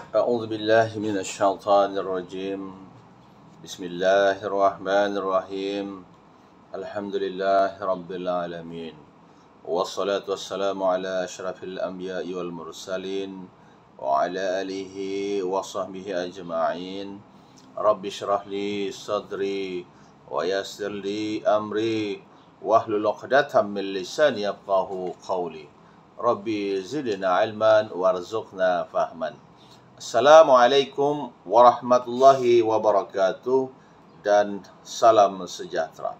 أعوذ بالله من الشيطان الرجيم. بسم الله الرحمن الرحيم. الحمد لله رب العالمين. والصلاة والسلام على أشرف الأنبياء والمرسلين وعلى آله وصحبه أجمعين. رب اشرح لي صدري ويسر لي أمري واحلل عقدة من لساني يفقهوا قولي. ربي زدنا علما وارزقنا فهما. Assalamualaikum warahmatullahi wabarakatuh dan salam sejahtera.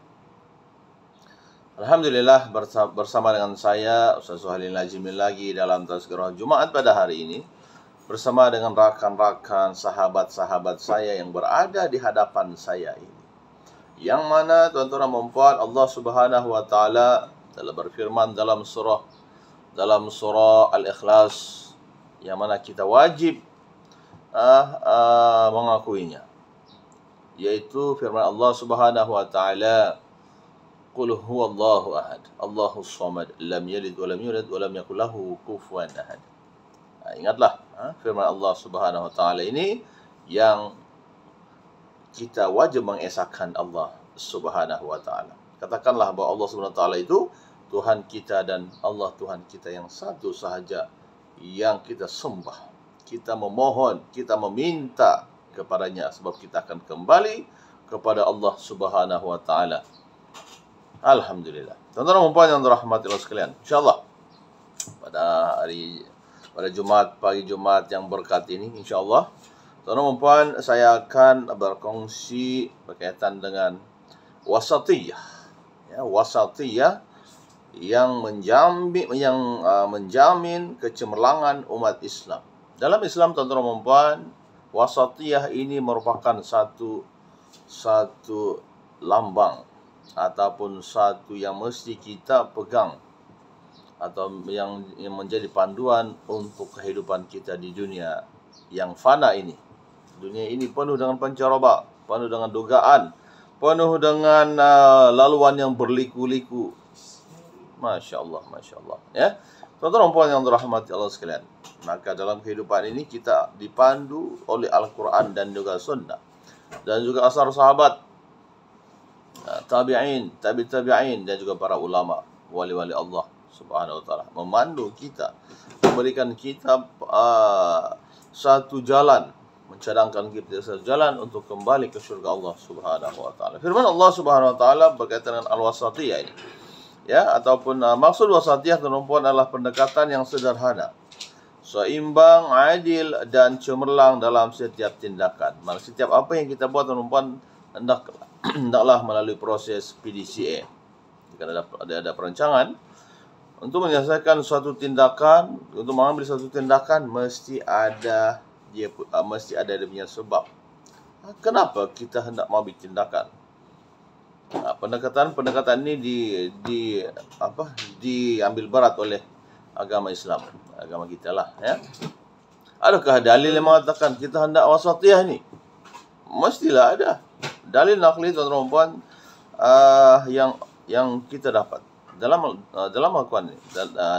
Alhamdulillah bersama dengan saya Ustaz Suhaili Nazimi lagi dalam Tazkirah Jumaat pada hari ini bersama dengan rakan-rakan sahabat-sahabat saya yang berada di hadapan saya ini. Yang mana tuan-tuan dan puan Allah Subhanahu wa taala telah berfirman dalam surah Al-Ikhlas yang mana kita wajib mengakuinya, yaitu firman Allah Subhanahu wa taala, qul huwallahu ahad, Allahus samad, lam yalid wa lam yulad wa lam yakul lahu kufuwan ahad. Ingatlah firman Allah Subhanahu wa taala ini yang kita wajib mengesahkan Allah Subhanahu wa taala. Katakanlah bahwa Allah Subhanahu wa taala itu Tuhan kita dan Allah Tuhan kita yang satu sahaja yang kita sembah. Kita memohon, kita meminta kepadanya sebab kita akan kembali kepada Allah Subhanahu wa taala. Alhamdulillah. Tuan-tuan dan puan yang dirahmati Allah sekalian, insyaallah pada Jumat, pagi Jumat yang berkat ini, insyaallah tuan-tuan dan puan saya akan berkongsi berkaitan dengan wasatiyah. Ya, wasatiyah yang menjamin kecemerlangan umat Islam. Dalam Islam, tuan-tuan dan puan, wasatiyah ini merupakan satu lambang ataupun satu yang mesti kita pegang atau yang menjadi panduan untuk kehidupan kita di dunia yang fana ini. Dunia ini penuh dengan pancaroba, penuh dengan dugaan, penuh dengan laluan yang berliku-liku. Masya Allah, ya. Tuan-tuan dan puan yang dirahmati Allah sekalian, maka dalam kehidupan ini kita dipandu oleh Al-Quran dan juga Sunnah dan juga asar sahabat, tabi'in, tabi'in dan juga para ulama, wali-wali Allah Subhanahu wa taala memandu kita, memberikan kita satu jalan, mencadangkan kita satu jalan untuk kembali ke surga Allah Subhanahu wa taala. Firman Allah Subhanahu wa taala berkaitan dengan al-wasatiyah ini, ya, ataupun maksud wasatiyah tuan-tuan adalah pendekatan yang sederhana, seimbang, adil dan cemerlang dalam setiap tindakan. Maka setiap apa yang kita buat tuan-tuan hendaklah melalui proses PDCA. Jika ada perancangan untuk menyelesaikan suatu tindakan, untuk mengambil suatu tindakan mesti ada dia punya sebab. Kenapa kita hendak mengambil tindakan? Pendekatan ini diambil berat oleh agama Islam, agama kita lah, ya. Adakah dalil yang mengatakan kita hendak wasatiyah ini? Mestilah ada dalil nakli, tuan-tuan dan puan, yang kita dapat dalam Al-Quran ini,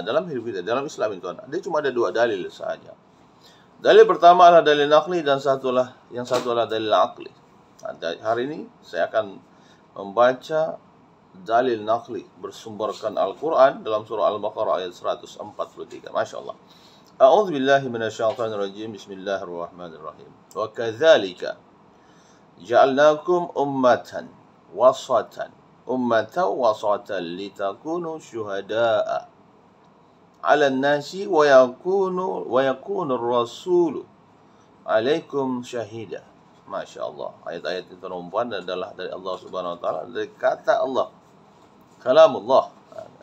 dalam hidup kita, dalam Islam ini, tuan. Dia cuma ada dua dalil sahaja. Dalil pertama adalah dalil nakli dan yang satu adalah dalil akli. Hari ini saya akan membaca dalil nakli bersumberkan Al-Quran dalam surah Al-Baqarah ayat 143. Masya Allah. A'udzu billahi minasyaitonir rajim. Bismillahirrahmanirrahim. Wa kadzalika ja'alnakum ummatan wasatan litakunu syuhada'a 'alan nasi wa yakunu ar-rasulu 'alaikum syahida. Masya Allah. Ayat-ayat itu adalah dari Allah Subhanahu wa taala, dari kata Allah, kalamullah,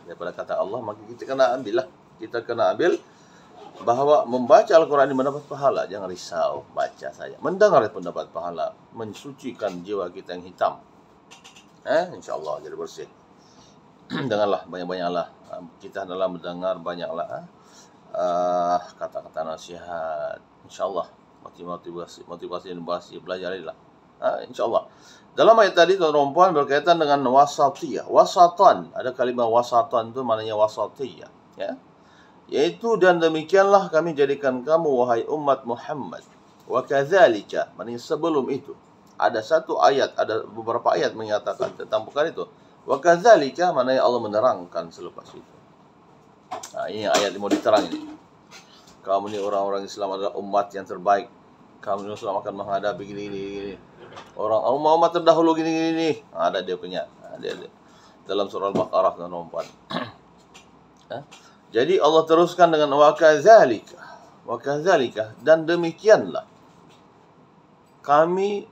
daripada kata Allah. Maka kita kena ambil bahawa membaca Al-Quran ini mendapat pahala. Jangan risau, baca saja. Mendengar pun dapat pahala, mensucikan jiwa kita yang hitam. InsyaAllah jadi bersih. Dengarlah banyak-banyaklah. Kita adalah mendengar banyaklah kata-kata nasihat. InsyaAllah motivasi dan belajarilah. InsyaAllah. Dalam ayat tadi tuan-tuan dan puan berkaitan dengan wasatiyah. Wasatan, ada kalimah wasatan itu maknanya wasatiyah, ya. Yaitu dan demikianlah kami jadikan kamu wahai umat Muhammad Wa kadzalika, maknanya sebelum itu. Ada satu ayat, ada beberapa ayat menyatakan tentang perkara itu. Wa kadzalika, maknanya Allah menerangkan selepas itu. Nah, ini ayat yang mau diterang ini. Kamu ini orang-orang Islam adalah umat yang terbaik. Kamu ini Islam akan menghadapi gini. Orang umat terdahulu gini. Ada dia punya. Dia. Dalam surah Al-Baqarah 64. Jadi Allah teruskan dengan wa kadzalika, dan demikianlah kami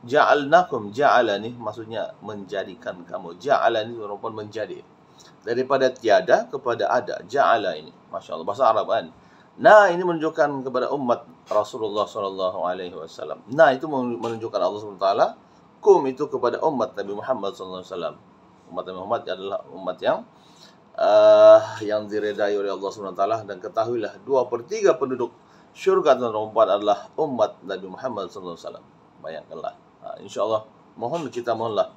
ja'alnakum, ja'ala ni maksudnya menjadikan kamu, ja'ala ni rupa menjadi, daripada tiada kepada ada, ja'ala ini Masya Allah bahasa Arab kan. Nah, ini menunjukkan kepada umat Rasulullah SAW. Nah, itu menunjukkan Allah SWT. Kum itu kepada umat Nabi Muhammad SAW. Umat Nabi Muhammad adalah umat yang diredai oleh Allah SWT. Dan ketahuilah 2/3 penduduk syurga dan neraka adalah umat Nabi Muhammad SAW. Bayangkanlah. InsyaAllah mohonlah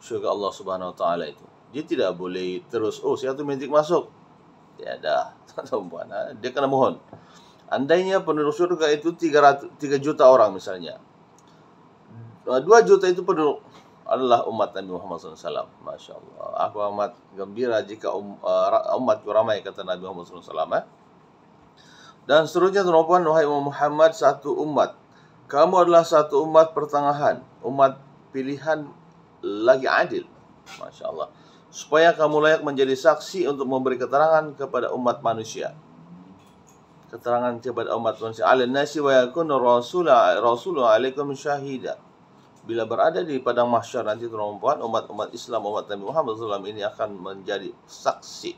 syurga Allah Subhanahu Wa Taala itu. Dia tidak boleh terus satu mintik masuk. Tiada. Dia kena mohon. Andainya penduduk syurga itu 3 juta orang misalnya, 2 juta itu penduduk adalah umat Nabi Muhammad SAW. Masya Allah. Aku amat gembira jika umatku ramai, kata Nabi Muhammad SAW. Dan seterusnya, tuan-tuan, wahai Muhammad, satu umat. Kamu adalah satu umat pertengahan, umat pilihan lagi adil. Masya Allah. Supaya kamu layak menjadi saksi untuk memberi keterangan kepada umat manusia. Keterangan kepada umat manusia. Ala nasi wa yakunu rasulullah alaikum syahida. Bila berada di padang mahsyar nanti, tuan-tuan, umat Islam, umat Nabi Muhammad SAW ini akan menjadi saksi.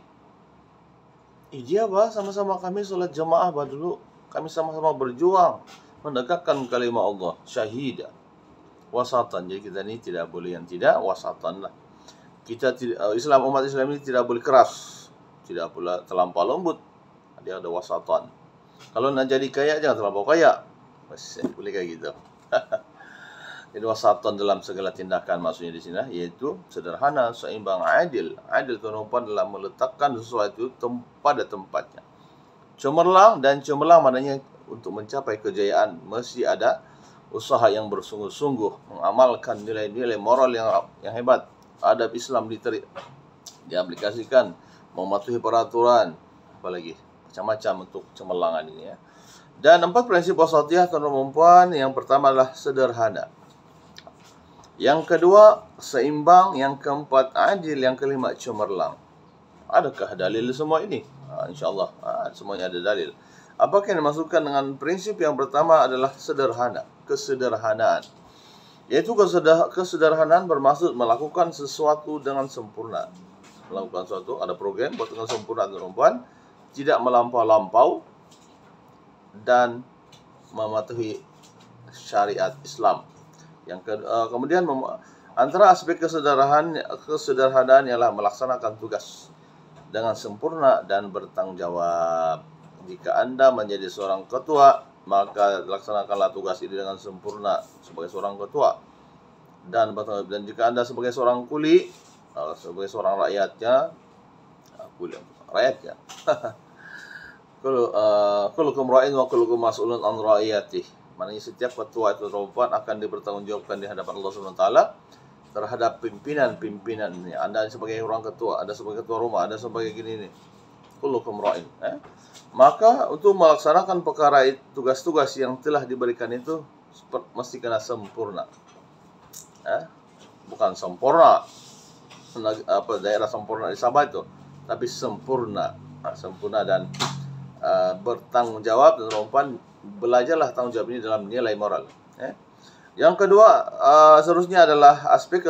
Dia sama-sama kami solat jemaah dulu. Kami sama-sama berjuang menegakkan kalimah Allah, syahida, wasatan. Jadi kita ini tidak boleh yang tidak, wasatan lah. Kita umat Islam ini tidak boleh keras, tidak pula terlampau lembut. Dia ada wasatan. Kalau nak jadi kaya, jangan terlampau kaya. Masih boleh kayak gitu. Jadi wasatan dalam segala tindakan maksudnya di sini, yaitu sederhana, seimbang, adil. Adil, tuan-tuan, dalam meletakkan sesuatu pada tempatnya. Cemerlang, dan cemerlang maknanya untuk mencapai kejayaan mesti ada usaha yang bersungguh-sungguh, mengamalkan nilai-nilai moral yang hebat. Adab Islam diaplikasikan, mematuhi peraturan, apalagi macam-macam untuk cemerlangan ini ya. Dan 4 prinsip wasatiyah, tuan-tuan, yang pertama adalah sederhana. Yang kedua, seimbang. Yang keempat, adil. Yang kelima, cemerlang. Adakah dalil semua ini? InsyaAllah semuanya ada dalil. Apakah yang dimaksudkan dengan prinsip yang pertama adalah sederhana, kesederhanaan. Yaitu kesederhanaan bermaksud melakukan sesuatu dengan sempurna. Melakukan sesuatu, ada program buat dengan sempurna, tuan-tuan, tidak melampau-lampau, dan mematuhi syariat Islam. Kemudian antara aspek kesederhanaan ialah melaksanakan tugas dengan sempurna dan bertanggung jawab. Jika Anda menjadi seorang ketua, maka laksanakanlah tugas ini dengan sempurna sebagai seorang ketua. Dan jika Anda sebagai seorang kuli, sebagai seorang rakyatnya, kullukum ra'in wa kullukum mas'ulun an ra'iyatih. Maknanya setiap ketua itu akan dipertanggungjawabkan di hadapan Allah SWT terhadap pimpinan. Anda sebagai orang ketua, ada sebagai ketua rumah, ada sebagai gini ini. Kullukum ra'in. Maka untuk melaksanakan perkara tugas-tugas yang telah diberikan itu mesti kena sempurna. Bukan sempurna daerah sempurna di Sabah itu, tapi sempurna. Sempurna dan bertanggung jawab, dan rompan belajarlah tanggung jawab ini dalam nilai moral. Yang kedua, seterusnya adalah aspek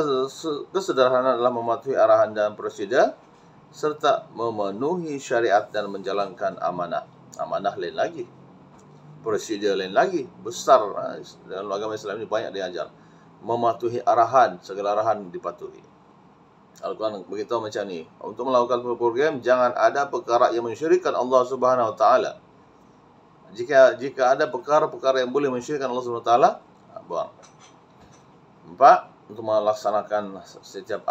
kesederhanaan adalah mematuhi arahan dan prosedur serta memenuhi syariat dan menjalankan amanah. Amanah lain lagi, prosedur lain lagi, besar. Dalam agama Islam ini banyak diajar mematuhi arahan, segala arahan dipatuhi. Al-Quran beritahu macam ni, untuk melakukan program jangan ada perkara yang mensyirikkan Allah Subhanahu Wa Taala. Jika ada perkara-perkara yang boleh mensyirikkan Allah Subhanahu Wa Taala, buang. 4, untuk melaksanakan setiap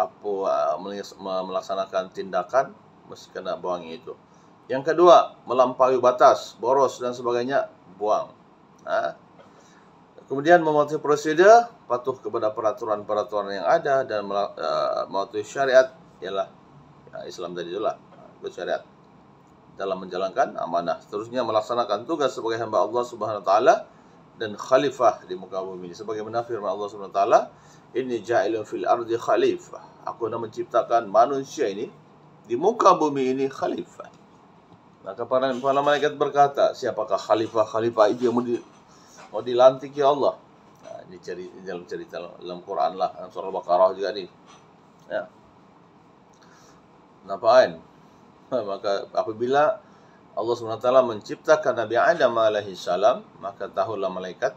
melaksanakan tindakan mesti kena buang itu. Yang kedua, melampaui batas, boros dan sebagainya, buang. Kemudian mematuhi prosedur, patuh kepada peraturan-peraturan yang ada, dan mematuhi syariat, ialah Islam tadi itulah, itu syariat, dalam menjalankan amanah. Seterusnya melaksanakan tugas sebagai hamba Allah Subhanahu wa taala dan khalifah di muka bumi ini. Sebagaimana firman Allah Subhanahu wa taala, "Inni ja'ilun fil ardi khalifah." Aku nak menciptakan manusia ini di muka bumi ini khalifah. Maka para malaikat berkata, siapakah khalifah itu yang mau dilantik ya Allah? Nah, ini dalam cerita dalam Quran lah, dalam surah Al-Baqarah juga ni. Ya. Nampakkan? Maka apabila Allah SWT menciptakan Nabi Adam alaihi salam, maka tahulah malaikat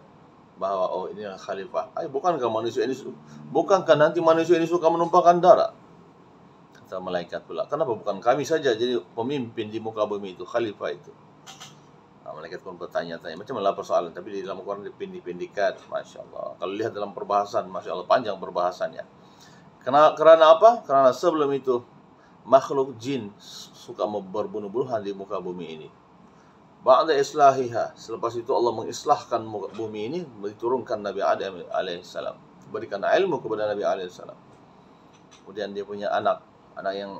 bahawa oh ini khalifah. Bukankah nanti manusia ini suka menumpahkan darah? Kata malaikat pula, kenapa bukan kami saja jadi pemimpin di muka bumi itu, khalifah itu? Malaikat pun bertanya-tanya, macam mana persoalan, tapi di dalam Quran dipindik-pindikan, Masya Allah. Kalau lihat dalam perbahasan, Masya Allah, panjang perbahasannya. Kerana apa? Kerana sebelum itu makhluk jin suka berbunuh-bunuhan di muka bumi ini. Ba'da islahiha, selepas itu Allah mengislahkan bumi ini, diturunkan Nabi Adam alaihissalam, berikan ilmu kepada Nabi alaihissalam. Kemudian dia punya anak yang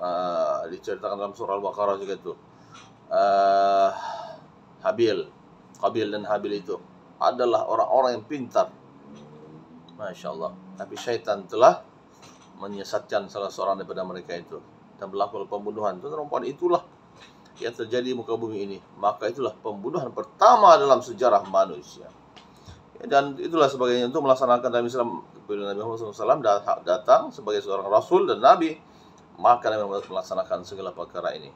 diceritakan dalam surah Al-Baqarah juga itu, Qabil dan Habil itu adalah orang-orang yang pintar, Masya Allah. Tapi syaitan telah menyesatkan salah seorang daripada mereka itu, dan berlaku pembunuhan. Tuan-tuan, itulah yang terjadi di muka bumi ini. Maka itulah pembunuhan pertama dalam sejarah manusia. Dan itulah sebagainya untuk melaksanakan dalam Islam. Bila Nabi Muhammad SAW datang sebagai seorang Rasul dan Nabi, maka Nabi melaksanakan segala perkara ini.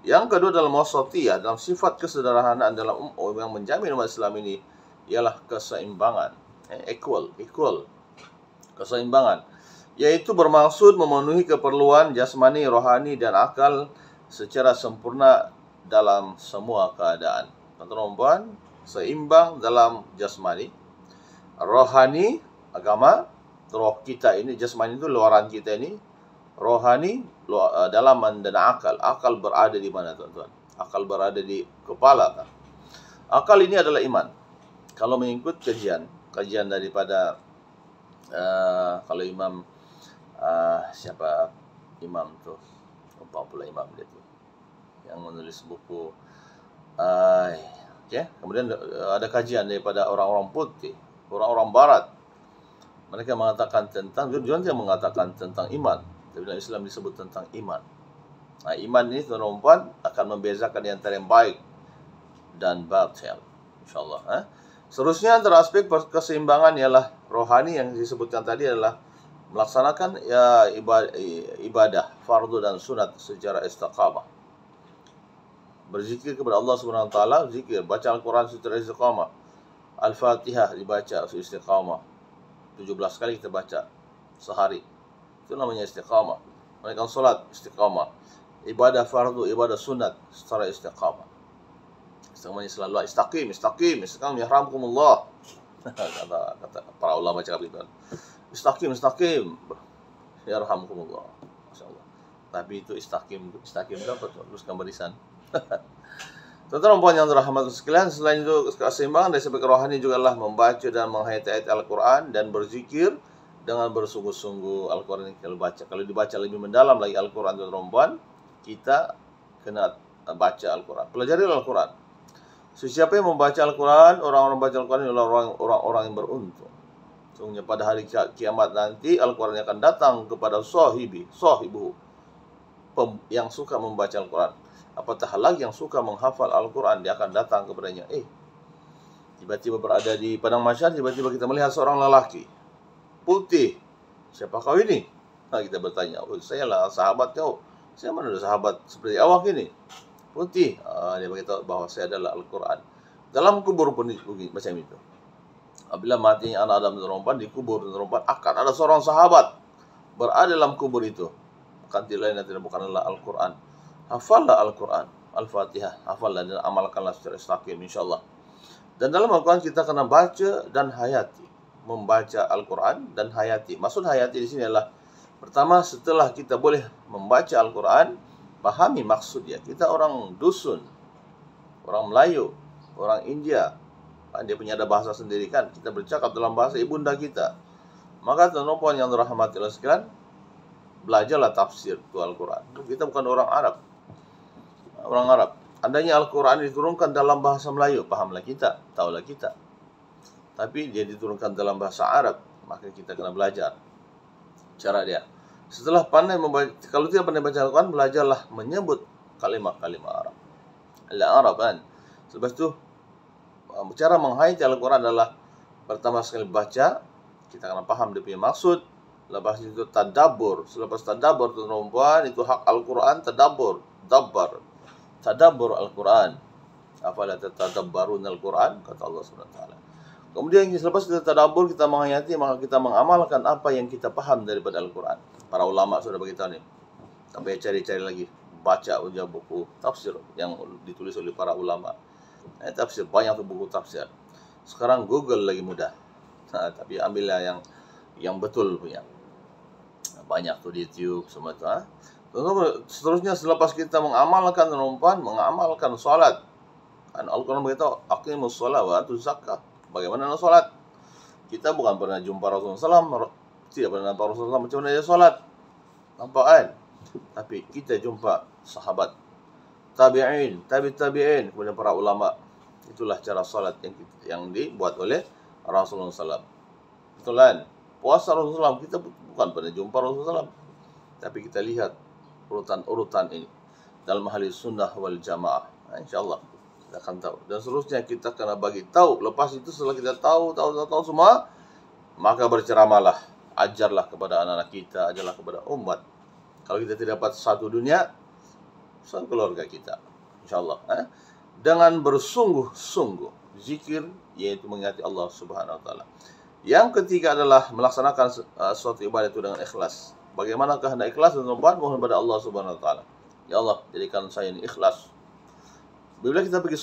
Yang kedua dalam wasatiyah, dalam sifat kesederhanaan dalam yang menjamin umat Islam ini, ialah keseimbangan, equal, keseimbangan, yaitu bermaksud memenuhi keperluan jasmani, rohani dan akal secara sempurna dalam semua keadaan. Tuan-tuan, seimbang dalam jasmani, rohani, agama, roh kita ini, jasmani itu luaran kita ini, rohani, dalaman, dan akal. Akal berada di mana, tuan-tuan? Akal berada di kepala, kan? Akal ini adalah iman. Kalau mengikut kajian daripada kalau imam siapa imam tu, lupa pula imam dia tu, yang menulis buku. Kemudian ada kajian daripada orang-orang putih, orang-orang barat. Mereka mengatakan tentang, dia mengatakan tentang iman. Dalam Islam disebut tentang iman. Iman ini, tuan-tuan, akan membezakan di antara yang baik dan batil, insyaAllah. Seterusnya antara aspek keseimbangan ialah rohani, yang disebutkan tadi adalah melaksanakan ibadah fardu dan sunat secara istiqamah. Berzikir kepada Allah Subhanahu wa taala, zikir, baca Al-Quran secara istiqamah. Al-Fatihah dibaca istiqamah. 17 kali kita baca sehari. Itu namanya istiqamah. Menunaikan solat istiqamah. Ibadah fardu, ibadah sunat secara istiqamah. Semuanya selalu istaqim yarhamkumullah. kata para ulama cakap itu. Istaqim yarhamkumullah. Masyaallah. Tapi itu istaqim dapat teruskan barisan. Tuan-tuan puan yang dirahmati sekalian, selain itu keseimbangan dari aspek rohani juga adalah membaca dan menghayati ayat Al-Quran dan berzikir dengan bersungguh-sungguh. Al-Quran kalau dibaca lebih mendalam lagi Al-Quran, tuan-tuan, kita kena baca Al-Quran, pelajari Al-Quran. Siapa yang membaca Al-Quran, orang-orang baca Al-Quran adalah orang-orang yang beruntung. Sungguhnya pada hari kiamat nanti Al-Quran akan datang kepada sahibu yang suka membaca Al-Quran. Apatah lagi yang suka menghafal Al-Quran, dia akan datang kepadanya. Tiba-tiba berada di padang mahsyar, tiba-tiba kita melihat seorang lelaki putih. Siapa kau ini? Kita bertanya, saya lah sahabat kau. Saya mana ada sahabat seperti awak ini? Putih. Dia beritahu bahawa saya adalah Al-Quran. Dalam kubur pun macam itu. Apabila matinya anak Adam dan Rompan, di kubur dan Rompan akan ada seorang sahabat berada dalam kubur itu. Bukan lain dan bukanlah Al-Quran. Hafallah Al-Quran, Al-Fatihah, hafallah dan amalkanlah secara istiqim, insyaAllah. Dan dalam Al-Quran kita kena baca dan hayati. Membaca Al-Quran dan hayati. Maksud hayati di sini adalah, pertama, setelah kita boleh membaca Al-Quran, pahami maksud dia. Kita orang dusun, orang Melayu, orang India, Dia punya ada bahasa sendiri kan. Kita bercakap dalam bahasa ibunda kita. Maka tuan-tuan yang dirahmati Allah sekalian, belajarlah tafsir itu Al-Quran. Kita bukan orang Arab. Orang Arab. Andainya Al-Quran diturunkan dalam bahasa Melayu, pahamlah kita, tahulah kita. Tapi dia diturunkan dalam bahasa Arab, maka kita kena belajar cara dia. Setelah pandai membaca, kalau tidak pandai baca Al-Quran, belajarlah menyebut kalimat-kalimat Arab. Al-Arab kan. Lepas itu, cara menghayati Al-Quran adalah pertama sekali baca, kita kena paham dia punya maksud. Lepas itu tadabbur. Selepas tadabbur tuan-tuan, itu hak Al-Quran, tadabbur, dabbar. Tadabbur Al-Quran. Afala tatadabbarun Al-Quran, kata Allah SWT. Kemudian selepas kita tadabbur, kita menghayati, maka kita mengamalkan apa yang kita paham daripada Al-Quran. Para ulama sudah beritahu ni. Sampai cari-cari lagi, baca ujar buku tafsir yang ditulis oleh para ulama. Tafsir, banyak tu buku tafsir. Sekarang Google lagi mudah. Tapi ambillah yang betul punya. Banyak tu di YouTube semua tu. Seterusnya selepas kita mengamalkan tuan-tuan, mengamalkan solat. Al-Quran beritahu, aqimus solat wa atuz zakah. Bagaimana nak solat? Kita bukan pernah jumpa Rasulullah SAW. Tidak pernah nampak Rasulullah SAW macam mana dia solat. Nampak kan? Tapi kita jumpa sahabat, tabi'in, tabi'in, kemudian para ulama. Itulah cara solat yang dibuat oleh Rasulullah SAW. Betul kan? Puasa Rasulullah SAW, kita bukan pernah jumpa Rasulullah SAW. Tapi kita lihat urutan-urutan ini dalam ahli sunnah wal jamaah. InsyaAllah kita akan tahu. Dan seterusnya kita kena bagi tahu. Lepas itu setelah kita tahu semua, maka berceramalah, ajarlah kepada anak-anak kita, ajarlah kepada umat. Kalau kita tidak dapat satu dunia, satu keluarga kita, InsyaAllah. Dengan bersungguh-sungguh zikir, yaitu mengingati Allah Subhanahu Wa Taala. Yang ketiga adalah melaksanakan suatu ibadah itu dengan ikhlas. Bagaimanakah hendak ikhlas? Mohon kepada Allah Subhanahu Wa Taala. Ya Allah, jadikan saya ini ikhlas. Bila kita pergi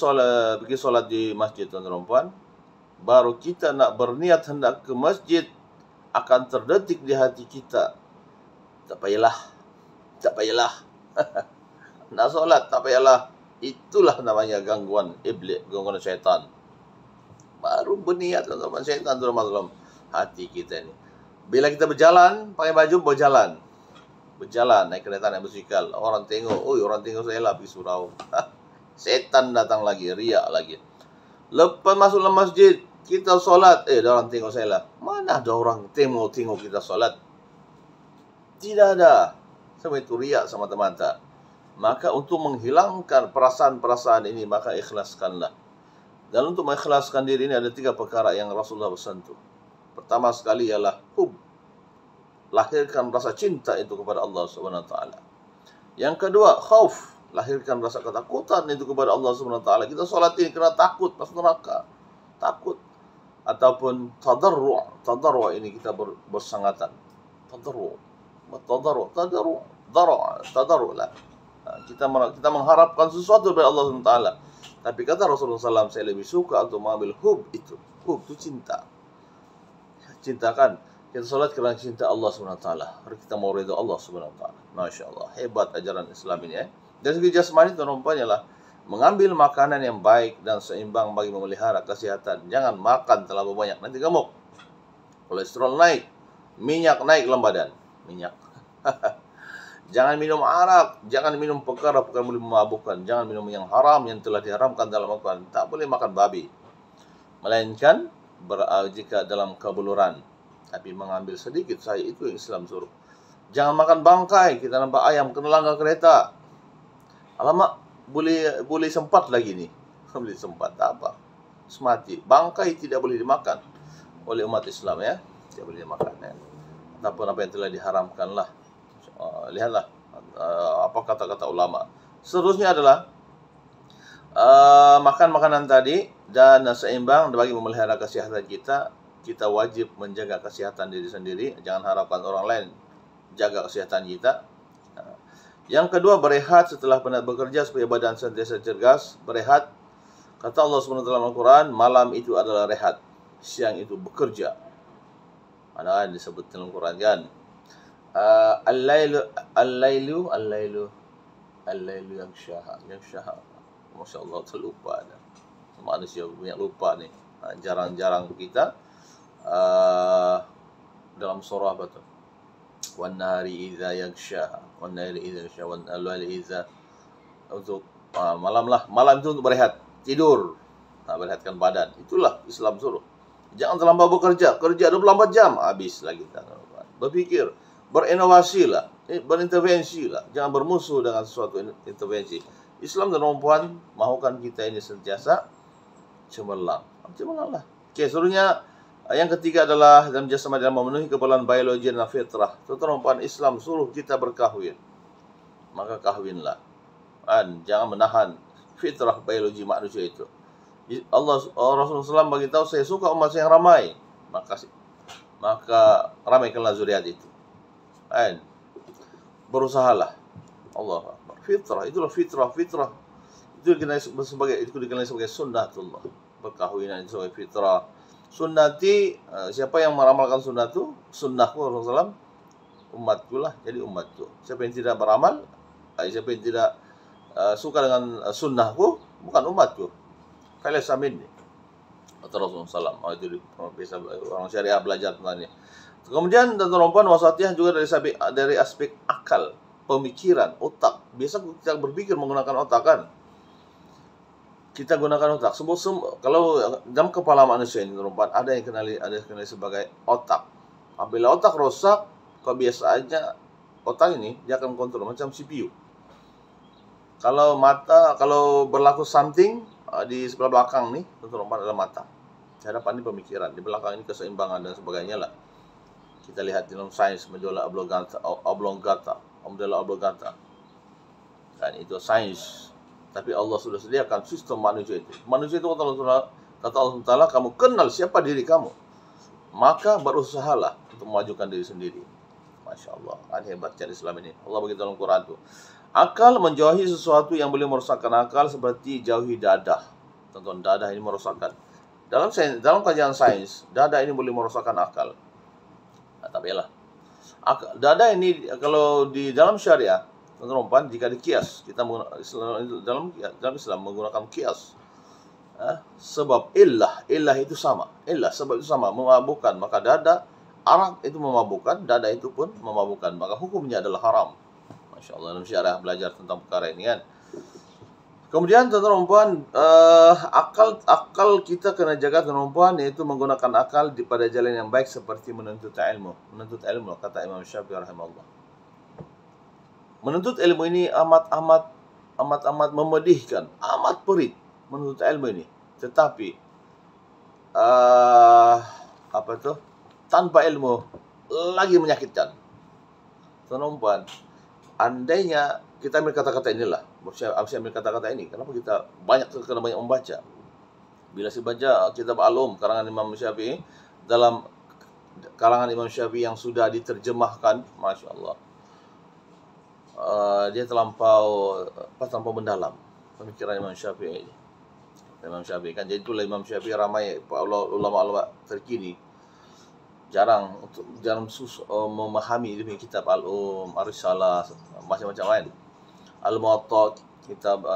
solat di masjid, tuan-tuan, baru kita nak berniat hendak ke masjid, akan terdetik di hati kita, tak payahlah. Nak solat, tak payahlah. Itulah namanya gangguan iblis, gangguan syaitan. Baru berniat, tuan-tuan, syaitan tu dalam hati kita ni. Bila kita berjalan, pakai baju berjalan, naik kereta, naik basikal, orang tengok, orang tengok saya lah pergi surau. Setan datang lagi, riak lagi. Lepas masuk dalam masjid, kita solat, orang tengok saya lah. Mana ada orang tengok kita solat? Tidak ada. Semua itu riak semata-mata. Maka untuk menghilangkan perasaan-perasaan ini, maka ikhlaskanlah. Dan untuk mengikhlaskan diri ini ada 3 perkara yang Rasulullah bersentuh. Pertama sekali ialah hub. Lahirkan rasa cinta itu kepada Allah Subhanahu Wa Taala. Yang kedua, khauf. Lahirkan rasa ketakutan itu kepada Allah Subhanahu Wa Taala. Kita solat ini kerana takut masuk neraka. Takut. Ataupun tadarru' ini kita bersangatan. Tadarru' lah. Kita mengharapkan sesuatu dari Allah Subhanahu Wa Taala. Tapi kata Rasulullah SAW, saya lebih suka untuk mengambil hub itu. Hub itu cinta. Cintakan. Kita solat kerana cinta Allah Subhanahu Wa Taala. Kita mau redha Allah Subhanahu Wa Taala. Masya Allah. Hebat ajaran Islam ini. Dari segi jasmani, tuan-tuan, ialah mengambil makanan yang baik dan seimbang bagi memelihara kesihatan. Jangan makan terlalu banyak, nanti gemuk. Kolesterol naik, minyak naik dalam badan. Minyak. Jangan minum arak, jangan minum perkara boleh memabukkan. Jangan minum yang haram yang telah diharamkan dalam Al-Quran. Tak boleh makan babi. Melainkan jika dalam kebuluran. Tapi mengambil sedikit saja, itu yang Islam suruh. Jangan makan bangkai, kita nampak ayam kena langgar kereta. Alamak, boleh sempat lagi ni. Boleh sempat, tak apa. Semati. Bangkai tidak boleh dimakan oleh umat Islam, ya. Tidak boleh dimakan, ya. Ataupun apa yang telah diharamkan lah. Lihatlah apa kata-kata ulama. Seterusnya adalah makan makanan tadi dan seimbang bagi memelihara kesihatan kita. Kita wajib menjaga kesihatan diri sendiri. Jangan harapkan orang lain jaga kesihatan kita. Yang kedua, berehat setelah penat bekerja supaya badan sentiasa cergas. Berehat. Kata Allah SWT dalam Al-Quran, malam itu adalah rehat, siang itu bekerja. Mana disebut dalam Al-Quran kan? Al-lailu yang syaha. Masya Allah, terlupa dah. Manusia banyak lupa ni. Jarang-jarang kita dalam surah apa tu? Wan nahari idza yaghsha, wan nahari idza yaghsha, wan laili idza, untuk malam lah. Malam itu untuk berehat, tidur, berehatkan badan. Itulah Islam suruh. Jangan terlampau bekerja, kerja 24 jam, habis lagi kita. Berpikir, berinovasi lah, berintervensi lah. Jangan bermusuh dengan sesuatu intervensi. Islam dan perempuan mahukan kita ini sentiasa cemerlang. Cemerlang lah. Okey, seterusnya yang ketiga adalah dalam jasmani dalam memenuhi keperluan biologi dan fitrah. Tuan-tuan Islam suruh kita berkahwin. Maka kahwinlah. Jangan menahan fitrah biologi manusia itu. Rasulullah SAW bagi tahu, saya suka umat saya yang ramai. Maka ramaikanlah zuriat itu. Berusahalah. Allah Akbar. Fitrah, itulah fitrah. Itu dikenal sebagai sunnatullah. Perkahwinan itu sebagai fitrah. Sunnati, siapa yang meramalkan sunnah itu, sunnahku Rasulullah SAW, umatku lah, jadi umatku. Siapa yang tidak beramal, siapa yang tidak suka dengan sunnahku, bukan umatku. Falaysa minni. Kata Rasulullah SAW. Itu biasa orang syariah belajar tentangnya. Kemudian dan perempuan wasatiyah juga dari aspek akal, pemikiran, otak. Biasa kita berpikir menggunakan otak kan. Kita gunakan otak. Kalau dalam kepala manusia ini perempuan ada yang dikenali sebagai otak. Apabila otak rosak, kebiasaannya otak ini dia akan kontrol macam CPU. Kalau berlaku something di sebelah belakang nih, perempuan adalah mata. Di hadapan ini pemikiran, di belakang ini keseimbangan dan sebagainya lah. Kita lihat dalam sains medulla oblongata. Dan itu sains. Tapi Allah sudah sediakan sistem manusia itu. Manusia itu kata Allah Ta'ala, kamu kenal siapa diri kamu, maka berusahalah untuk memajukan diri sendiri. Masya Allah, hebatnya Islam ini. Allah beritahu dalam Quran itu, akal menjauhi sesuatu yang boleh merosakkan akal seperti jauhi dadah. Tonton, dadah ini merosakkan. Dalam kajian sains, dadah ini boleh merosakkan akal. Tapi lah, dadah ini kalau di dalam syariah, teman-teman, jika dikias, kita dalam Islam menggunakan kias. Sebab illah itu sama. Sebab itu sama, memabukkan. Maka dada, arak itu memabukkan, dada itu pun memabukkan. Maka hukumnya adalah haram. Masya Allah, dalam syariah belajar tentang perkara ini kan. Kemudian teman-teman, akal kita kena jaga teman-teman, yaitu menggunakan akal pada jalan yang baik seperti menuntut ilmu. Menuntut ilmu, kata Imam Syafi'i rahimahullah. Menuntut ilmu ini amat memedihkan, amat perit menuntut ilmu ini. Tetapi tanpa ilmu lagi menyakitkan. Teman-teman, andainya kita ambil kata-kata inilah, ambil kata-kata ini, kenapa kita banyak membaca? Bila saya baca kitab Al-Um karangan Imam Syafi'i, dalam kalangan Imam Syafi'i yang sudah diterjemahkan, Masya Allah, dia terlampau mendalam pemikiran Imam Syafi'i. Imam Syafi'i kan, jadi itulah Imam Syafi'i ramai ulama-ulama terkini jarang memahami ini kitab Al-Um, Ar-Risalah, macam-macam lain. Al-Muwatta, kitab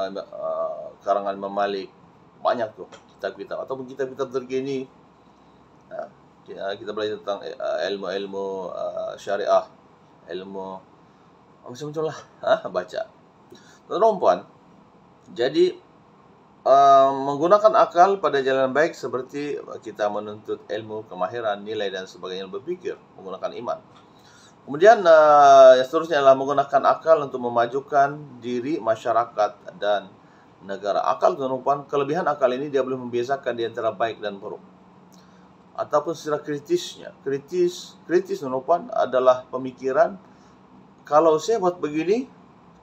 karangan Imam Malik, banyak tuh kitab-kitab ataupun kitab-kitab terkini. Kita belajar tentang ilmu syariah, ilmu macam-macam lah, baca. Perempuan, jadi menggunakan akal pada jalan baik seperti kita menuntut ilmu, kemahiran, nilai dan sebagainya, berpikir menggunakan iman. Kemudian yang seterusnya adalah menggunakan akal untuk memajukan diri, masyarakat dan negara. Akal teman-teman, kelebihan akal ini dia boleh membiasakan di antara baik dan buruk. Ataupun secara kritis teman-teman adalah pemikiran, kalau saya buat begini,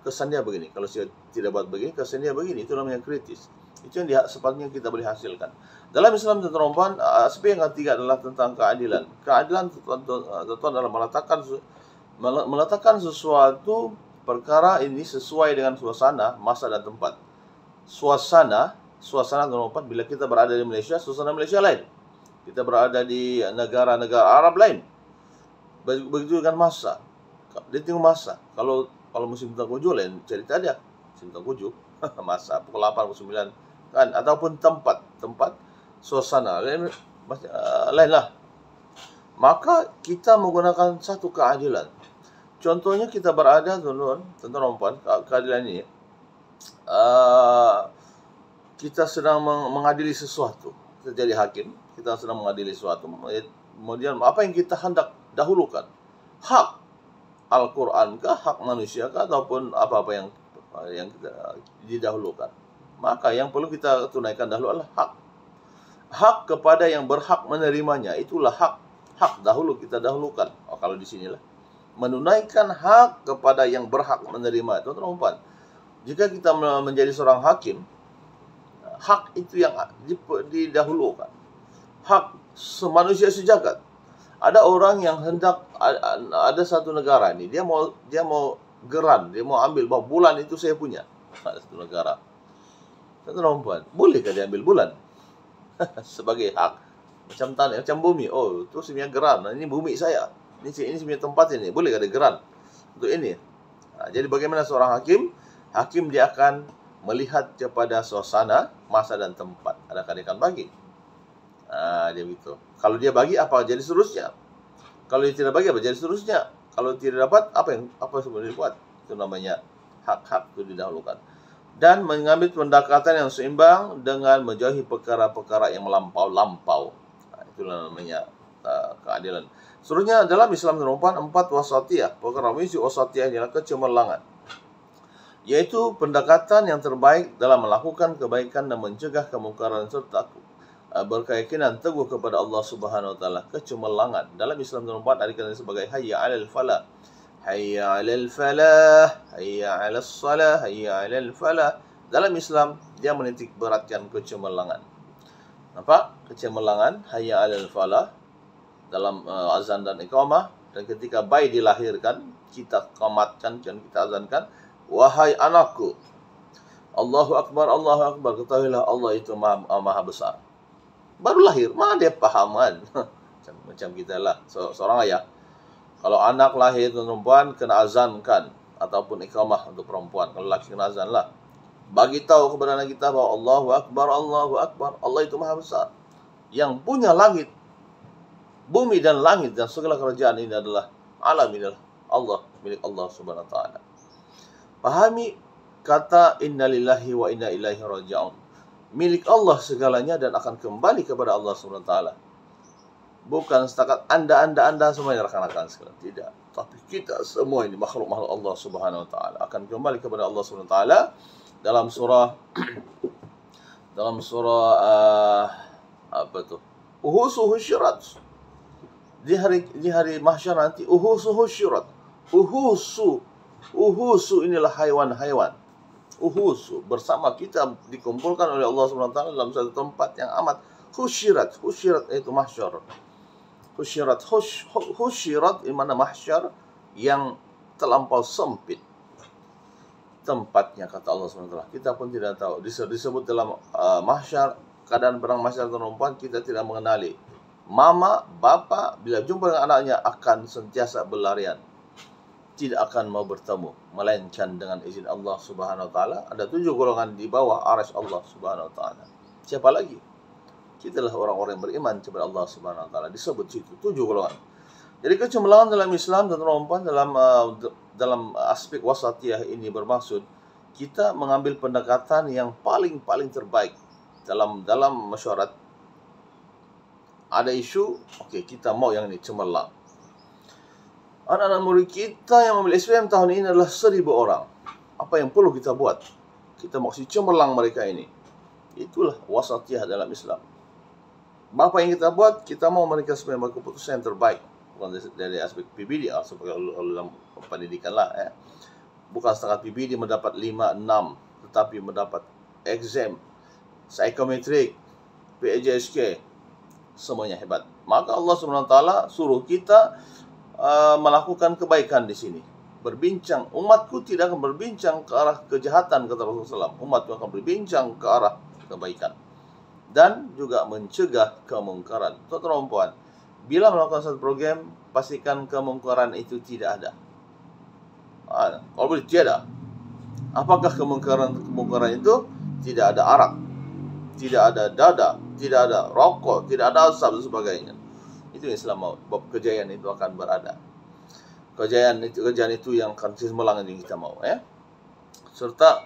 kesannya begini. Kalau saya tidak buat begini, kesannya begini. Itu namanya kritis. Itu yang sepatutnya kita boleh hasilkan. Dalam Islam, teman-teman, aspek yang ketiga adalah tentang keadilan. Keadilan, teman-teman, adalah meletakkan sesuatu perkara ini sesuai dengan suasana, masa dan tempat. Suasana, teman-teman, bila kita berada di Malaysia, suasana Malaysia lain. Kita berada di negara-negara Arab lain. Begitu dengan masa. Dia tengok masa. Kalau musim tengkujuh lain cerita dia. Musim tengkujuh masa pukul 8 pukul 9 kan, ataupun tempat suasana, lainlah. Maka kita menggunakan satu keadilan. Contohnya kita berada, tuan-tuan dan puan, keadilan ini, kita sedang mengadili sesuatu. Kita jadi hakim, kita sedang mengadili sesuatu. Kemudian apa yang kita hendak dahulukan? Hak Al-Quran kah, hak manusia kah, ataupun apa-apa yang kita didahulukan. Maka yang perlu kita tunaikan dahulu adalah hak. Hak kepada yang berhak menerimanya, itulah hak. Hak dahulu kita dahulukan. Kalau di sinilah menunaikan hak kepada yang berhak menerima. Tuan-tuan, jika kita menjadi seorang hakim, hak itu yang didahulukan. Hak semanusia sejagat. Ada orang yang hendak, ada satu negara ini, dia mau geran, dia mau ambil bahwa bulan itu saya punya. Ada satu negara. Tuan-tuan, bolehkah dia ambil bulan sebagai hak? Macam tanah, macam bumi. Oh, itu sebenarnya geran. Ini bumi saya. Ini sebenarnya tempat ini. Bolehkah dia geran untuk ini? Jadi bagaimana seorang hakim? Hakim dia akan melihat kepada suasana, masa dan tempat. Adakah dia akan bagi? Dia begitu. Kalau dia bagi, apa jadi seterusnya? Kalau dia tidak bagi, apa jadi seterusnya? Kalau tidak dapat, apa sebenarnya dibuat? Itu namanya hak-hak itu didahulukan. Dan mengambil pendekatan yang seimbang dengan menjauhi perkara-perkara yang melampau-lampau. Itulah namanya keadilan. Seterusnya dalam Islam merupakan 4 wasatiyah. Perkara misi wasatiyah adalah kecemerlangan, yaitu pendekatan yang terbaik dalam melakukan kebaikan dan mencegah kemungkaran serta berkeyakinan teguh kepada Allah Subhanahu wa taala. Kecemerlangan dalam Islam merupakan artikan sebagai hayya 'alal falah, hayya 'alal falah, hayya 'alas salah, hayya 'alal falah. Dalam Islam dia menitik beratkan kecemerlangan. Nampak? Kecemerlangan, hayya 'alal falah dalam azan dan iqamah, dan ketika bayi dilahirkan, kita qamatkan dan kita azankan, wahai anakku, Allahu Akbar, Allahu Akbar, ketahuilah Allah itu maha besar. Baru lahir, mana dia pahaman? Macam kita lah, seorang ayah. Kalau anak lahir perempuan, kena azankan, ataupun iqamah untuk perempuan. Kalau lelaki kena azan lah. Bagi tahu kepada anak kita bahwa Allahu Akbar, Allahu Akbar, Allah itu maha besar. Yang punya langit, bumi dan langit dan segala kerajaan ini adalah alam, ini adalah Allah, milik Allah Subhanahu wa taala. Pahami kata innalillahi wa inna ilaihi raji'un. Milik Allah segalanya dan akan kembali kepada Allah Subhanahu wa taala. Bukan setakat anda semuanya rekan-rekan sekalian, tidak. Tapi kita semua ini makhluk-makhluk Allah Subhanahu wa taala akan kembali kepada Allah Subhanahu wa taala. Dalam surah apa tu? Uhusuhu syirat. Di hari mahsyar nanti uhusuhu syirat. Uhusu inilah haiwan-haiwan. Uhusu bersama kita dikumpulkan oleh Allah Subhanahu wa taala dalam satu tempat yang amat husyirat. Husyirat itu mahsyar. Husyirat di mana mahsyar yang terlampau sempit tempatnya, kata Allah SWT. Kita pun tidak tahu. Disebut dalam mahsyar, keadaan perang mahsyar perempuan, kita tidak mengenali. Mama, bapa, bila jumpa dengan anaknya akan sentiasa berlarian. Tidak akan mau bertemu, melainkan dengan izin Allah Subhanahu wa taala. Ada 7 golongan di bawah arsy Allah Subhanahu wa taala. Siapa lagi? Kitalah orang-orang yang beriman kepada Allah Subhanahu wa taala. Disebut situ 7 golongan. Jadi kecemerlangan dalam Islam dan perempuan dalam aspek wasatiyah ini bermaksud kita mengambil pendekatan yang paling terbaik dalam mesyuarat. Ada isu, okey, kita mau yang ini cemerlang. Anak-anak murid kita yang memilih SPM tahun ini adalah 1000 orang. Apa yang perlu kita buat? Kita maksud cemerlang mereka ini. Itulah wasatiyah dalam Islam. Apa yang kita buat? Kita mau mereka supaya berkeputusan yang terbaik. Bukan dari aspek PBD, sebagai dalam pendidikan lah. Bukan setengah PBD mendapat 5, 6, tetapi mendapat exam, psikometrik, PJSK, semuanya hebat. Maka Allah SWT suruh kita melakukan kebaikan di sini. Berbincang, umatku tidak akan berbincang ke arah kejahatan, kata Rasulullah SAW. Umatku akan berbincang ke arah kebaikan. Dan juga mencegah kemungkaran. Tuan-tuan dan puan, bila melakukan satu program, pastikan kemungkaran itu tidak ada. Kalau boleh tiada. Apakah kemungkaran itu? Tidak ada arak, tidak ada dada, tidak ada rokok, tidak ada asap dan sebagainya. Itu yang Islam mau. Bab kejayaan itu akan berada. Kejayaan itu yang akan cemerlang yang kita mau, ya. Serta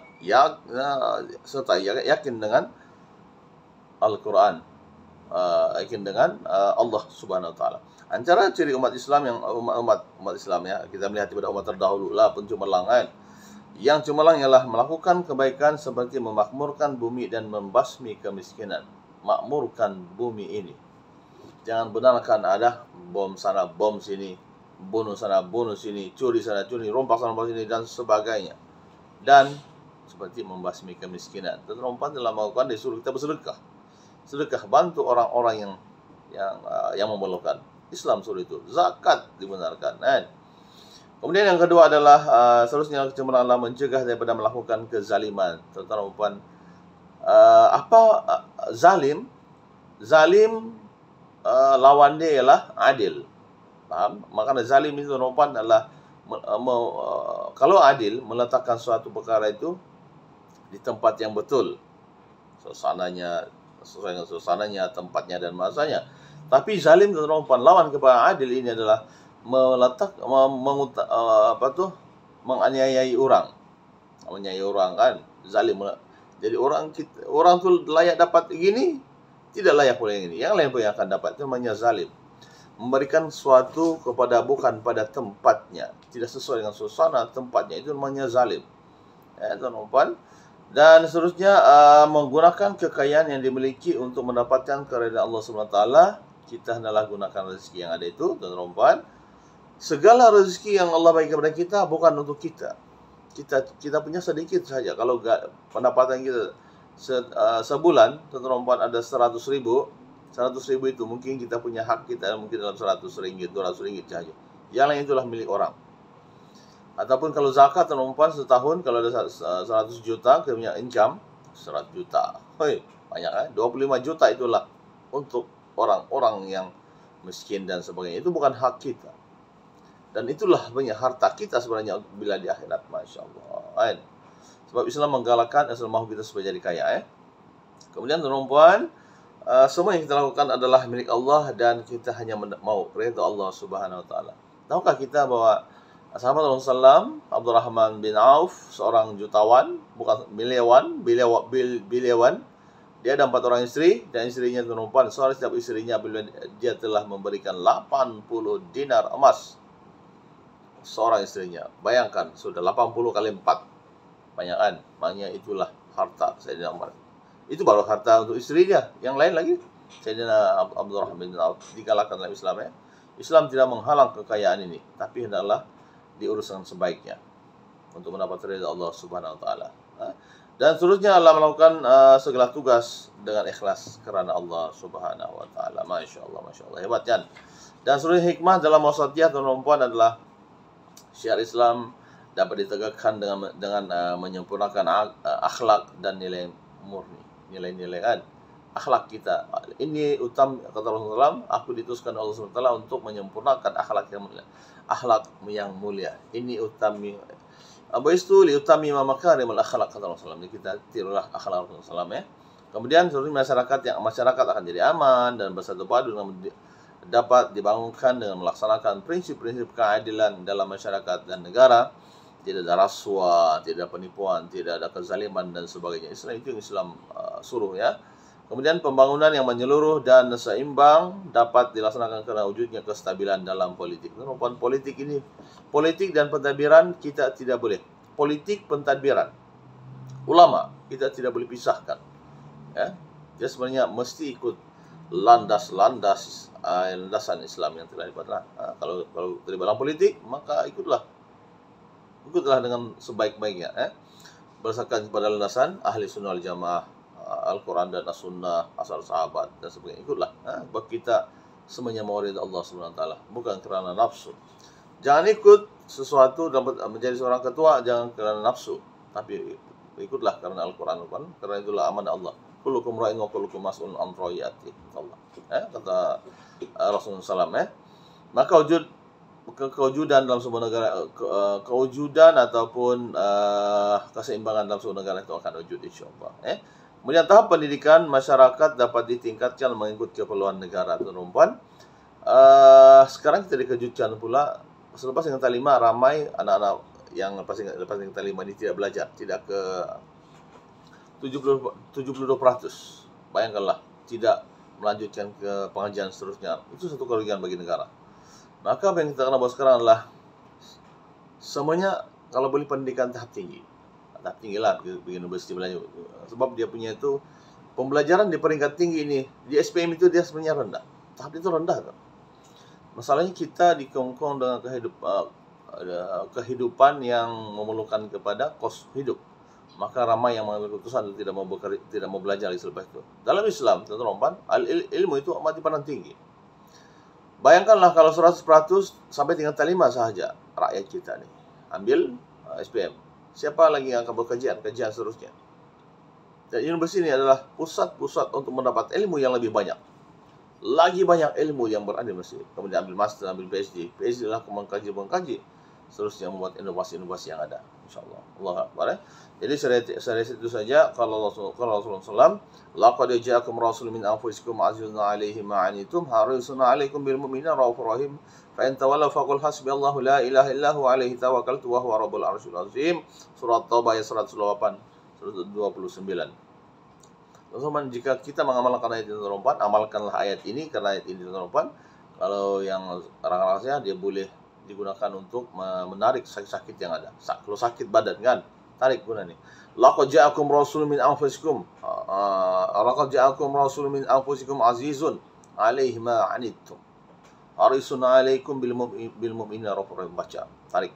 yakin dengan Al-Quran, yakin dengan Allah Subhanahu Wa Taala. Antara ciri umat Islam yang umat Islam, ya, kita melihat daripada umat terdahulu lah pun cemerlang, kan. Yang cemerlang ialah melakukan kebaikan seperti memakmurkan bumi dan membasmi kemiskinan. Makmurkan bumi ini. Jangan benarkan ada bom sana, bom sini, bunuh sana, bunuh sini, curi sana, curi, rompak sana, rompak sini, dan sebagainya. Dan seperti membasmi kemiskinan. Terumpan dalam melakukan disuruh kita bersedekah. Sedekah, bantu orang-orang yang memerlukan. Islam suruh itu. Zakat dibenarkan, kan? Kemudian yang kedua adalah seterusnya kecemburuan adalah mencegah daripada melakukan kezaliman. Terutama zalim? Zalim lawan dia ialah adil. Faham? Makanya zalim itu terutama adalah kalau adil meletakkan suatu perkara itu di tempat yang betul. Suasananya, sesuai dengan suasananya, tempatnya dan masanya. Tapi zalim terutama lawan kepada adil ini adalah menganiayai orang, kan, zalim. Jadi orang tu layak dapat begini, tidak layak pula yang ini, yang lain pun yang akan dapat. Itu namanya zalim, memberikan sesuatu kepada bukan pada tempatnya, tidak sesuai dengan suasana tempatnya, itu namanya zalim, ya, tuan-tuan. Dan seterusnya menggunakan kekayaan yang dimiliki untuk mendapatkan keridhaan Allah Subhanahu Wa Taala. Kita hendaklah gunakan rezeki yang ada itu, tuan-tuan. Segala rezeki yang Allah bagi kepada kita bukan untuk kita. Kita punya sedikit saja. Kalau pendapatan kita sebulan, tuan-tuan, ada 100 ribu. 100 ribu itu mungkin kita punya hak kita mungkin dalam 100 ringgit, 200 ringgit saja. Yang lain itulah milik orang. Ataupun kalau zakat, tuan-tuan, setahun kalau ada 100 juta, kita punya income 100 juta. Hoi, banyak, kan? 25 juta itulah untuk orang-orang yang miskin dan sebagainya. Itu bukan hak kita. Dan itulah banyak harta kita sebenarnya bila di akhirat, Masya Allah. Sebab Islam menggalakkan asal mahu kita supaya jadi kaya. Kemudian tuan-tuan, semua yang kita lakukan adalah milik Allah dan kita hanya mau ridha Allah Subhanahu Wa Taala. Tahukah kita bahwa sahabat Rasulullah SAW, Abdurrahman bin Auf, seorang jutawan, bukan biliawan, dia ada 4 orang istri dan istrinya tuan-tuan, setiap istrinya dia telah memberikan 80 dinar emas. Seorang istrinya, bayangkan, sudah 80 kali 4, banyak, kan? Maknanya itulah harta Sayyidina Umar. Itu baru harta untuk istrinya. Yang lain lagi Sayyidina Abdurrahman bin Auf dikalahkan dalam Islam, ya. Islam tidak menghalang kekayaan ini, tapi hendaklah diuruskan sebaiknya untuk mendapat ridha Allah Subhanahu Wa Taala. Dan seterusnya Allah melakukan segala tugas dengan ikhlas kerana Allah Subhanahu Wa Taala. Masya Allah, hebat, kan? Dan seluruh hikmah dalam wasatiyah, tuan-tuan, adalah syiar Islam dapat ditegakkan dengan menyempurnakan akhlak dan nilai murni, nilai-nilai, kan? Akhlak kita ini kata Rasulullah, aku diutuskan Allah SWT untuk menyempurnakan akhlak yang mulia. Ini utami liutami makarimul akhlak, kata Rasulullah. Kita tirulah akhlak Rasulullah, ya. Kemudian seluruh masyarakat akan jadi aman dan bersatu padu dengan dapat dibangunkan dengan melaksanakan prinsip-prinsip keadilan dalam masyarakat dan negara. Tidak ada rasuah, tidak ada penipuan, tidak ada kezaliman dan sebagainya. Itu yang Islam suruh, ya. Kemudian pembangunan yang menyeluruh dan seimbang dapat dilaksanakan karena wujudnya kestabilan dalam politik. Politik dan pentadbiran kita tidak boleh. Politik, pentadbiran, ulama kita tidak boleh pisahkan, ya. Dia sebenarnya mesti ikut landasan Islam yang telah dibuatlah. Kalau terlibat dalam politik, maka ikutlah dengan sebaik-baiknya, berdasarkan pada landasan ahli sunnah wal jamaah, Al-Quran dan As-Sunnah, asal sahabat dan sebagainya. Ikutlah, sebab kita semuanya mau ridha Allah Subhanahu Wa Taala, bukan kerana nafsu. Jangan ikut sesuatu dapat menjadi seorang ketua jangan kerana nafsu, tapi ikutlah kerana Al-Quran, kerana itulah amanah Allah. Kullukum ra'in wa kullukum mas'ulun an ra'iyati, Allah. Kata Rasulullah SAW, maka kewujudan dalam sebuah negara, kewujudan ataupun keseimbangan dalam sebuah negara itu akan wujud, insyaAllah. Kemudian tahap pendidikan masyarakat dapat ditingkatkan mengikut keperluan negara, tuan-tuan. Sekarang kita dikejutkan pula selepas tingkatan 5 ramai anak-anak yang lepas tingkatan 5 ini tidak belajar, tidak ke 72%. Bayangkanlah, tidak melanjutkan ke pengajian seterusnya. Itu satu kerugian bagi negara. Maka apa yang kita kena buat sekarang adalah semuanya kalau boleh pendidikan tahap tinggi lah di universiti belajar, sebab dia punya itu pembelajaran di peringkat tinggi ini di SPM itu dia sebenarnya rendah, tahap itu rendah kan. Masalahnya kita dikongkong dengan kehidupan yang memerlukan kepada kos hidup, maka ramai yang mengambil keputusan tidak mau belajar selepas itu. Dalam Islam, teman-teman, ilmu itu amat dipandang tinggi. Bayangkanlah kalau 100% sampai tingkatan 5 sahaja rakyat kita nih ambil SPM. Siapa lagi yang akan kajian seterusnya? Dan universiti ini adalah pusat-pusat untuk mendapat ilmu yang lebih banyak. Lagi banyak ilmu yang berada di universiti. Kemudian ambil master, ambil PhD. PhD adalah mengkaji. Seterusnya membuat inovasi-inovasi yang ada. InsyaAllah. Allah Akbar. Jadi saya itu saja. Kalau Rasulullah SAW, laqad ja'akum rasulun min anfusikum azizun 'alaihi ma 'anittum harisun 'alaikum bil mu'minina raufur rahim. Fa in tawallaw faqul hasbiyallahu la ilaha illa huwa 'alaihi tawakkaltu wa huwa rabbul 'arsyil 'azim. Surat Taubah ayat 128, 129. Teman-teman, jika kita mengamalkan ayat ini, teman-teman, amalkanlah ayat ini, karena ayat ini, teman-teman, kalau yang orang-orangnya dia boleh digunakan untuk menarik sakit-sakit yang ada. Kalau sakit badan kan, tarik guna nih. Laqad ja'akum rasulun min anfusikum azizun 'alaihi ma 'anittum harisun 'alaikum bil mu'minina raufur rahim. Baca, tarik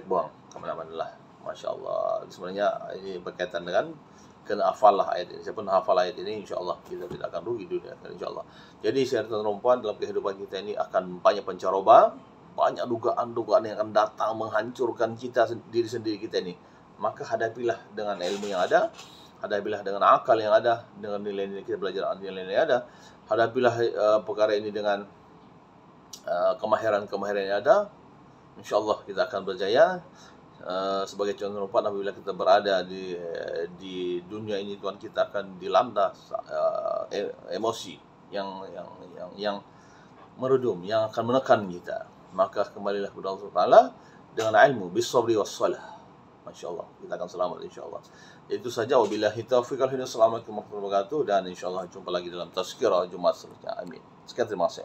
buang kemana-mana lah. Masya Allah. Sebenarnya ini berkaitan dengan kena hafal lah ayat ini. Siapa nak hafal ayat ini, insyaAllah kita tidak akan rugi dunia, insyaAllah. Jadi syariat perempuan dalam kehidupan kita ini akan banyak pencaroba, banyak dugaan-dugaan yang akan datang menghancurkan kita, diri sendiri kita ini. Maka hadapilah dengan ilmu yang ada, hadapilah dengan akal yang ada, dengan nilai-nilai kita belajar nilai-nilai yang ada. Hadapilah perkara ini dengan kemahiran-kemahiran yang ada. InsyaAllah kita akan berjaya. Sebagai contoh rupa, apabila kita berada di dunia ini, Tuhan, kita akan dilanda emosi yang meredum, yang akan menekan kita. Maka kembalilah kepada Allah Taala dengan ilmu, bisabri wassalah. Masya Allah, kita akan selamat insyaAllah. Itu saja. Wabillahi taufiq wal hidayah. Assalamualaikum warahmatullahi wabarakatuh. Dan insyaAllah jumpa lagi dalam tazkirah Jumat selanjutnya. Amin. Sekian, terima kasih.